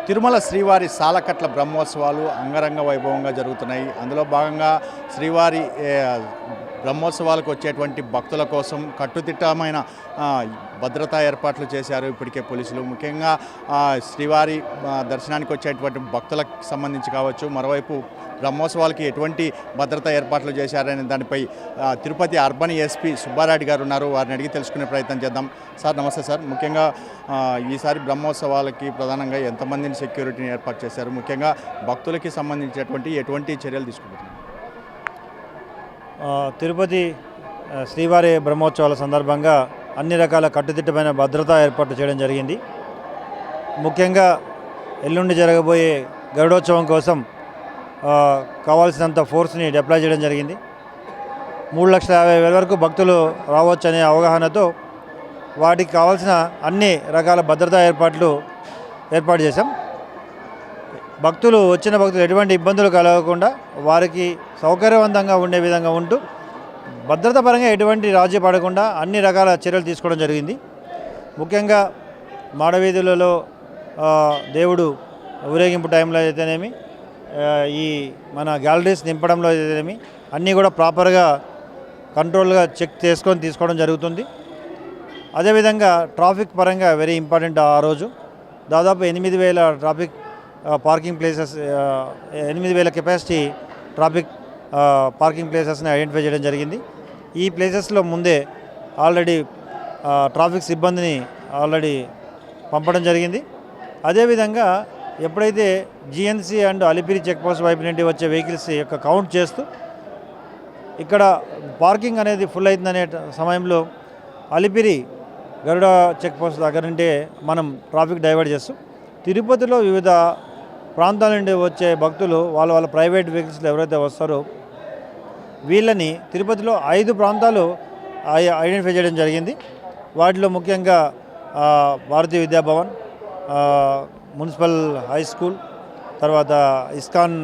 తిరుమల శ్రీవారి సాలకట్ల బ్రహ్మోత్సవాలు అంగరంగ వైభవంగా జరుగుతున్నాయి. అందులో భాగంగా శ్రీవారి బ్రహ్మోత్సవాలకు వచ్చేటువంటి భక్తుల కోసం కట్టుదిట్టమైన భద్రతా ఏర్పాట్లు చేశారు ఇప్పటికే పోలీసులు. ముఖ్యంగా శ్రీవారి దర్శనానికి వచ్చేటువంటి భక్తులకు సంబంధించి కావచ్చు, మరోవైపు బ్రహ్మోత్సవాలకి ఎటువంటి భద్రతా ఏర్పాట్లు చేశారనే దానిపై తిరుపతి అర్బన్ ఎస్పీ సుబ్బారెడ్డి గారు ఉన్నారు. వారిని అడిగి తెలుసుకునే ప్రయత్నం చేద్దాం. సార్ నమస్తే సార్. ముఖ్యంగా ఈసారి బ్రహ్మోత్సవాలకి ప్రధానంగా ఎంతమందిని సెక్యూరిటీని ఏర్పాటు చేశారు, ముఖ్యంగా భక్తులకి సంబంధించినటువంటి ఎటువంటి చర్యలు తీసుకుంటున్నారు? తిరుపతి శ్రీవారి బ్రహ్మోత్సవాల సందర్భంగా అన్ని రకాల కట్టుదిట్టమైన భద్రతా ఏర్పాట్లు చేయడం జరిగింది. ముఖ్యంగా ఎల్లుండి జరగబోయే గరుడోత్సవం కోసం కావాల్సినంత ఫోర్స్ని డిప్లాయ్ చేయడం జరిగింది. 3,50,000 వరకు భక్తులు రావచ్చు అనే అవగాహనతో వాటికి కావాల్సిన అన్ని రకాల భద్రతా ఏర్పాటు చేశాం. వచ్చిన భక్తులు ఎటువంటి ఇబ్బందులు కలగకుండా వారికి సౌకర్యవంతంగా ఉండే విధంగా ఉంటూ భద్రతా పరంగా ఎటువంటి రాజీ పడకుండా అన్ని రకాల చర్యలు తీసుకోవడం జరిగింది. ముఖ్యంగా మాడవీధులలో దేవుడు ఊరేగింపు టైంలో అయితేనేమి, ఈ మన గ్యాలరీస్ నింపడంలో అయితేనేమి అన్నీ కూడా ప్రాపర్గా కంట్రోల్గా చెక్ చేసుకొని తీసుకోవడం జరుగుతుంది. అదేవిధంగా ట్రాఫిక్ పరంగా వెరీ ఇంపార్టెంట్. ఆ రోజు దాదాపు 8,000 traffic parking places, 8,000 capacity traffic parking ప్లేసెస్ని ఐడెంటిఫై చేయడం జరిగింది. ఈ ప్లేసెస్లో ముందే ఆల్రెడీ ట్రాఫిక్ సిబ్బందిని పంపడం జరిగింది. అదేవిధంగా ఎప్పుడైతే జిఎన్సీ అండ్ అలిపిరి చెక్పోస్ట్ వైపు నుండి వచ్చే వెహికల్స్ యొక్క కౌంట్ చేస్తూ ఇక్కడ పార్కింగ్ అనేది ఫుల్ అవుతుందనే సమయంలో అలిపిరి గరుడ చెక్పోస్ట్ దగ్గర నుండి మనం ట్రాఫిక్ డైవర్ట్ చేస్తూ తిరుపతిలో వివిధ ప్రాంతాల నుండి వచ్చే భక్తులు వాళ్ళ ప్రైవేట్ వెహికల్స్లో ఎవరైతే వస్తారో వీళ్ళని తిరుపతిలో 5 ప్రాంతాలు ఐడెంటిఫై చేయడం జరిగింది. వాటిలో ముఖ్యంగా భారతీయ విద్యాభవన్, మున్సిపల్ హై స్కూల్, తర్వాత ఇస్కాన్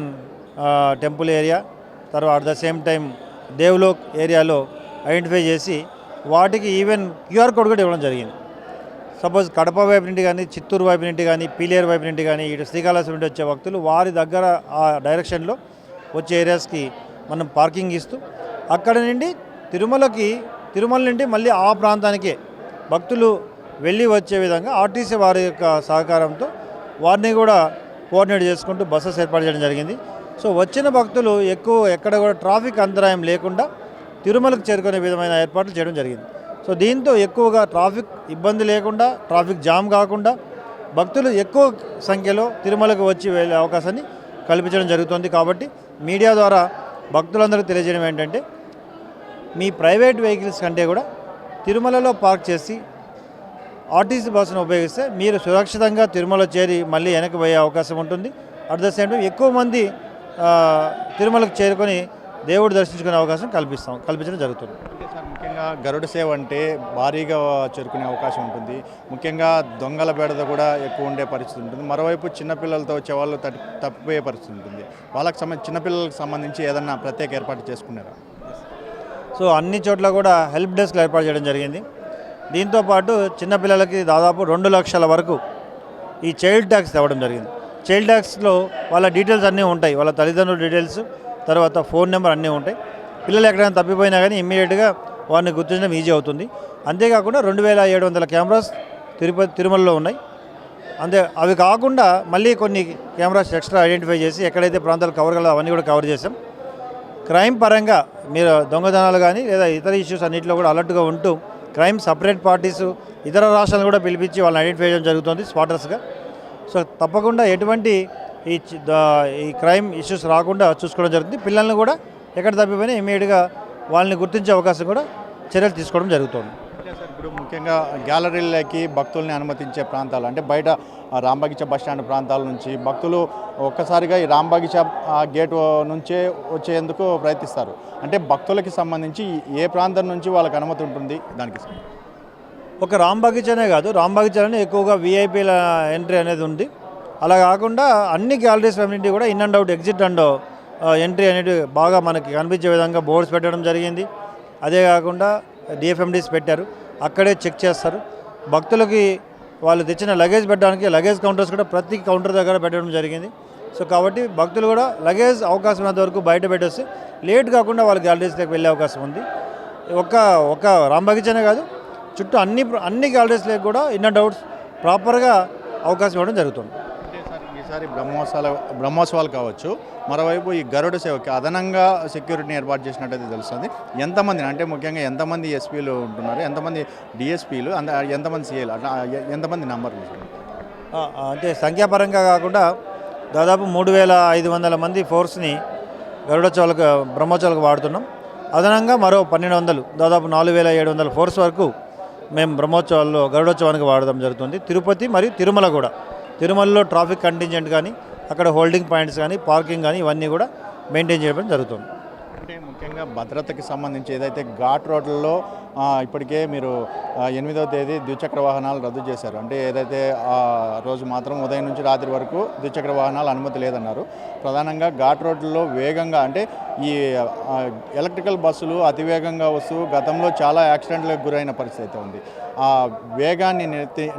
టెంపుల్ ఏరియా, తర్వాత అట్ ద సేమ్ టైం దేవ్లోక్ ఏరియాలో ఐడెంటిఫై చేసి వాటికి ఈవెన్ క్యూఆర్ కోడ్ కూడా ఇవ్వడం జరిగింది. సపోజ్ కడప వైపు నుండి కానీ, చిత్తూరు వైపు నుండి కానీ, పీలేరు వైపు నుండి కానీ, ఇటు శ్రీకాళహస్తి నుండి వచ్చే భక్తులు వారి దగ్గర ఆ డైరెక్షన్లో వచ్చే ఏరియాస్కి మనం పార్కింగ్ ఇస్తూ అక్కడ నుండి తిరుమల నుండి మళ్ళీ ఆ ప్రాంతానికే భక్తులు వెళ్ళి వచ్చే విధంగా ఆర్టీసీ వారి యొక్క సహకారంతో వారిని కూడా కోఆర్డినేట్ చేసుకుంటూ బస్సెస్ ఏర్పాటు చేయడం జరిగింది. సో వచ్చిన భక్తులు ఎక్కడ కూడా ట్రాఫిక్ అంతరాయం లేకుండా తిరుమలకు చేరుకునే విధమైన ఏర్పాట్లు చేయడం జరిగింది. సో దీంతో ఎక్కువగా ట్రాఫిక్ ఇబ్బంది లేకుండా, ట్రాఫిక్ జామ్ కాకుండా భక్తులు ఎక్కువ సంఖ్యలో తిరుమలకు వచ్చి వెళ్ళే అవకాశాన్ని కల్పించడం జరుగుతుంది. కాబట్టి మీడియా ద్వారా భక్తులందరికీ తెలియజేయడం ఏంటంటే, మీ ప్రైవేట్ వెహికల్స్ కంటే కూడా తిరుమలలో పార్క్ చేసి ఆర్టీసీ బస్సును ఉపయోగిస్తే మీరు సురక్షితంగా తిరుమల చేరి మళ్ళీ వెనక్కి పోయే అవకాశం ఉంటుంది. అట్ ద సేమ్ టైం ఎక్కువ మంది తిరుమలకు చేరుకొని దేవుడు దర్శించుకునే అవకాశం కల్పించడం జరుగుతుంది. ముఖ్యంగా గరుడ సేవ అంటే భారీగా చేరుకునే అవకాశం ఉంటుంది. ముఖ్యంగా దొంగల బెడద కూడా ఎక్కువ ఉండే పరిస్థితి ఉంటుంది. మరోవైపు చిన్నపిల్లలతో వచ్చే వాళ్ళు తప్పిపోయే పరిస్థితి ఉంటుంది. చిన్నపిల్లలకు సంబంధించి ఏదన్నా ప్రత్యేక ఏర్పాటు చేసుకున్నారా? సో అన్ని చోట్ల కూడా హెల్ప్ డెస్క్లు ఏర్పాటు చేయడం జరిగింది. దీంతోపాటు చిన్నపిల్లలకి దాదాపు 2 లక్షల వరకు ఈ చైల్డ్ ట్యాక్స్ ఇవ్వడం జరిగింది. చైల్డ్ ట్యాక్స్లో వాళ్ళ డీటెయిల్స్ అన్నీ ఉంటాయి, వాళ్ళ తల్లిదండ్రుల డీటెయిల్స్, తర్వాత ఫోన్ నెంబర్ అన్నీ ఉంటాయి. పిల్లలు ఎక్కడైనా తప్పిపోయినా కానీ ఇమ్మీడియట్గా వారిని గుర్తించడం ఈజీ అవుతుంది. అంతేకాకుండా 2,700 కెమెరాస్ తిరుమలలో ఉన్నాయి. అవి కాకుండా మళ్ళీ కొన్ని కెమెరాస్ ఎక్స్ట్రా ఐడెంటిఫై చేసి ఎక్కడైతే ప్రాంతాలు కవర్ కలదో అవన్నీ కూడా కవర్ చేసాం. క్రైమ్ పరంగా మీరు దొంగతనాలు కానీ లేదా ఇతర ఇష్యూస్ అన్నింటిలో కూడా అలర్ట్గా ఉంటూ క్రైమ్ సపరేట్ పార్టీస్ ఇతర రాష్ట్రాలను కూడా పిలిపించి వాళ్ళని ఐడెంటిఫై చేయడం జరుగుతుంది స్పాటర్స్గా. సో తప్పకుండా ఎటువంటి ఈ క్రైమ్ ఇష్యూస్ రాకుండా చూసుకోవడం జరుగుతుంది. పిల్లల్ని కూడా ఎక్కడ తప్పిపోయినా ఇమీడియట్గా వాళ్ళని గుర్తించే అవకాశం కూడా చర్యలు తీసుకోవడం జరుగుతుంది. ఇప్పుడు ముఖ్యంగా గ్యాలరీలకి భక్తుల్ని అనుమతించే ప్రాంతాలు అంటే బయట రాంబగీచ బస్టాండ్ ప్రాంతాల నుంచి భక్తులు ఒక్కసారిగా ఈ రాంబగీచ గేటు నుంచే వచ్చేందుకు ప్రయత్నిస్తారు. అంటే భక్తులకి సంబంధించి ఏ ప్రాంతం నుంచి వాళ్ళకి అనుమతి ఉంటుంది? దానికి ఒక రాంబగీచనే కాదు, రాంబగీచలోనే ఎక్కువగా విఐపీల ఎంట్రీ అనేది ఉంది. అలా కాకుండా అన్ని గ్యాలరీస్ నుండి కూడా in and out, exit and entry అనేది బాగా మనకి కనిపించే విధంగా బోర్డ్స్ పెట్టడం జరిగింది. అదే కాకుండా డిఎఫ్ఎండీస్ పెట్టారు, అక్కడే చెక్ చేస్తారు. భక్తులకి వాళ్ళు తెచ్చిన లగేజ్ పెట్టడానికి లగేజ్ కౌంటర్స్ కూడా ప్రతి కౌంటర్ దగ్గర పెట్టడం జరిగింది. సో కాబట్టి భక్తులు కూడా లగేజ్ అవకాశం ఉన్నంత వరకు బయట పెట్టేస్తే లేట్ కాకుండా వాళ్ళ గ్యాలరీస్లోకి వెళ్ళే అవకాశం ఉంది. ఒక రాంబగీచనే కాదు, చుట్టూ అన్ని గ్యాలరీస్లోకి కూడా ఇన్ అండ్ అవుట్స్ ప్రాపర్గా అవకాశం ఇవ్వడం జరుగుతుంది. అంటే సార్ ఈసారి బ్రహ్మోత్సవాలు కావచ్చు, మరోవైపు ఈ గరుడ సేవకి అదనంగా సెక్యూరిటీని ఏర్పాటు చేసినట్టయితే తెలుస్తుంది. ఎంతమందిని అంటే ముఖ్యంగా ఎంతమంది ఎస్పీలు ఉంటున్నారు, ఎంతమంది డిఎస్పీలు, ఎంతమంది సీఏలు, అట్లా ఎంతమంది నెంబర్లు? అంటే సంఖ్యాపరంగా కాకుండా దాదాపు 3500 మంది ఫోర్స్ని గరుడోత్సవాలకు బ్రహ్మోత్సవాలకు వాడుతున్నాం. అదనంగా మరో 1200 దాదాపు 4700 ఫోర్స్ వరకు మేము బ్రహ్మోత్సవాల్లో గరుడోత్సవానికి వాడడం జరుగుతుంది. తిరుపతి మరియు తిరుమల కూడా, తిరుమలలో ట్రాఫిక్ కంటింజెంట్ కానీ అక్కడ హోల్డింగ్ పాయింట్స్ కానీ పార్కింగ్ కానీ ఇవన్నీ కూడా మెయింటైన్ చేయడం జరుగుతుంది. అంటే ముఖ్యంగా భద్రతకి సంబంధించి ఏదైతే ఘాట్ రోడ్లలో ఇప్పటికే మీరు 8వ తేదీ ద్విచక్ర వాహనాలు రద్దు చేశారు. అంటే ఏదైతే ఆ రోజు మాత్రం ఉదయం నుంచి రాత్రి వరకు ద్విచక్ర వాహనాలు అనుమతి లేదన్నారు. ప్రధానంగా ఘాట్ రోడ్లలో వేగంగా అంటే ఈ ఎలక్ట్రికల్ బస్సులు అతివేగంగా వస్తూ గతంలో చాలా యాక్సిడెంట్లకు గురైన పరిస్థితి అయితే ఉంది. ఆ వేగాన్ని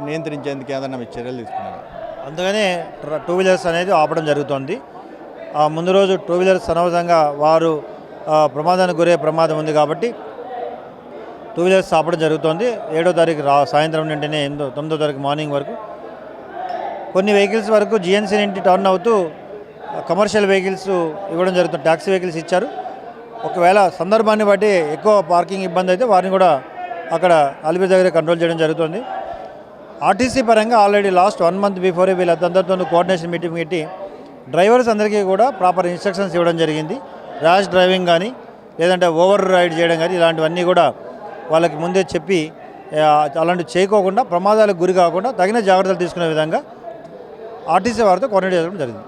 నియంత్రించేందుకు ఏదైనా మీరు చర్యలు తీసుకున్నారు? అందుకనే 2 వీలర్స్ అనేది ఆపడం జరుగుతుంది. ముందు రోజు 2 వీలర్స్ అనవసరంగా వారు ప్రమాదానికి గురే ప్రమాదం ఉంది కాబట్టి 2 వీలర్స్ ఆపడం జరుగుతుంది. 7వ తారీఖు సాయంత్రం నుండినే 9వ తారీఖు మార్నింగ్ వరకు కొన్ని వెహికల్స్ వరకు జిఎన్సీ నుండి టర్న్ అవుతూ కమర్షియల్ వెహికల్స్ ఇవ్వడం జరుగుతుంది. ట్యాక్సీ వెహికల్స్ ఇచ్చారు. ఒకవేళ సందర్భాన్ని బట్టి ఎక్కువ పార్కింగ్ ఇబ్బంది అయితే వారిని కూడా అక్కడ అలిపిరి దగ్గర కంట్రోల్ చేయడం జరుగుతుంది. ఆర్టీసీ పరంగా ఆల్రెడీ లాస్ట్ 1 మంత్ బిఫోరే వీళ్ళందరితో కోఆర్డినేషన్ మీటింగ్ పెట్టి డ్రైవర్స్ అందరికీ కూడా ప్రాపర్ ఇన్స్ట్రక్షన్స్ ఇవ్వడం జరిగింది. ర్యాష్ డ్రైవింగ్ కానీ లేదంటే ఓవర్ రైడ్ చేయడం కానీ ఇలాంటివన్నీ కూడా వాళ్ళకి ముందే చెప్పి అలాంటివి చేయకోకుండా ప్రమాదాలకు గురి కాకుండా తగిన జాగ్రత్తలు తీసుకునే విధంగా ఆర్టీసీ వారితో కోఆర్డినేట్ చేయడం జరిగింది.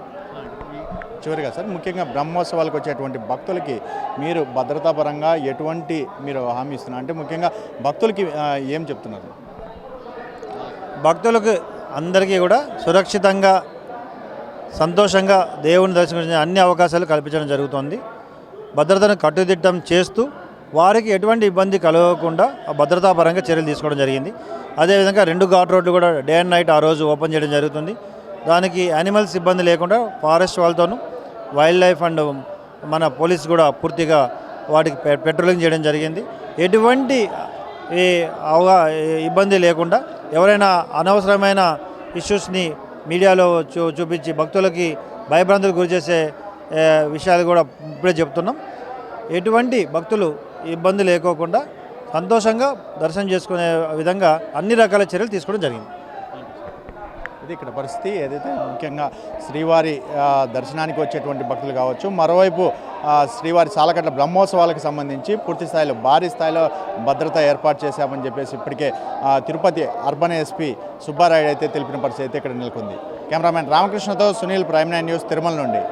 చివరిగా సార్, ముఖ్యంగా బ్రహ్మోత్సవాలకు వచ్చేటువంటి భక్తులకి మీరు భద్రతాపరంగా ఎటువంటి మీరు హామీ ఇస్తున్నారు? అంటే ముఖ్యంగా భక్తులకి ఏం చెప్తున్నారు? భక్తులకు అందరికీ కూడా సురక్షితంగా సంతోషంగా దేవుని దర్శించే అన్ని అవకాశాలు కల్పించడం జరుగుతుంది. భద్రతను కట్టుదిట్టం చేస్తూ వారికి ఎటువంటి ఇబ్బంది కలగకుండా భద్రతాపరంగా చర్యలు తీసుకోవడం జరిగింది. అదేవిధంగా 2 ఘాట్ రోడ్లు కూడా డే అండ్ నైట్ ఆ రోజు ఓపెన్ చేయడం జరుగుతుంది. దానికి యానిమల్స్ ఇబ్బంది లేకుండా ఫారెస్ట్ వాళ్ళతోనూ వైల్డ్ లైఫ్ అండ్ మన పోలీస్ కూడా పూర్తిగా వాటికి పెట్రోలింగ్ చేయడం జరిగింది. ఎటువంటి ఇబ్బంది లేకుండా ఎవరైనా అనవసరమైన ఇష్యూస్ని మీడియాలో చూపించి భక్తులకి భయభ్రాంతులకు గురి చేసే విషయాలు కూడా ఇప్పుడే చెప్తున్నాం. ఎటువంటి భక్తులు ఇబ్బంది లేకోకుండా సంతోషంగా దర్శనం చేసుకునే విధంగా అన్ని రకాల చర్యలు తీసుకోవడం జరిగింది. ఇది ఇక్కడ పరిస్థితి. ఏదైతే ముఖ్యంగా శ్రీవారి దర్శనానికి వచ్చేటువంటి భక్తులు కావచ్చు, మరోవైపు శ్రీవారి సాలకట్ల బ్రహ్మోత్సవాలకు సంబంధించి పూర్తి స్థాయిలో భారీ స్థాయిలో భద్రత ఏర్పాటు చేశామని చెప్పేసి ఇప్పటికే తిరుపతి అర్బన్ ఎస్పీ సుబ్బారాయుడు అయితే తెలిపిన పరిస్థితి అయితే ఇక్కడ నెలకొంది. కెమెరామెన్ రామకృష్ణతో సునీల్, ప్రైమ్ 9 న్యూస్, తిరుమల నుండి.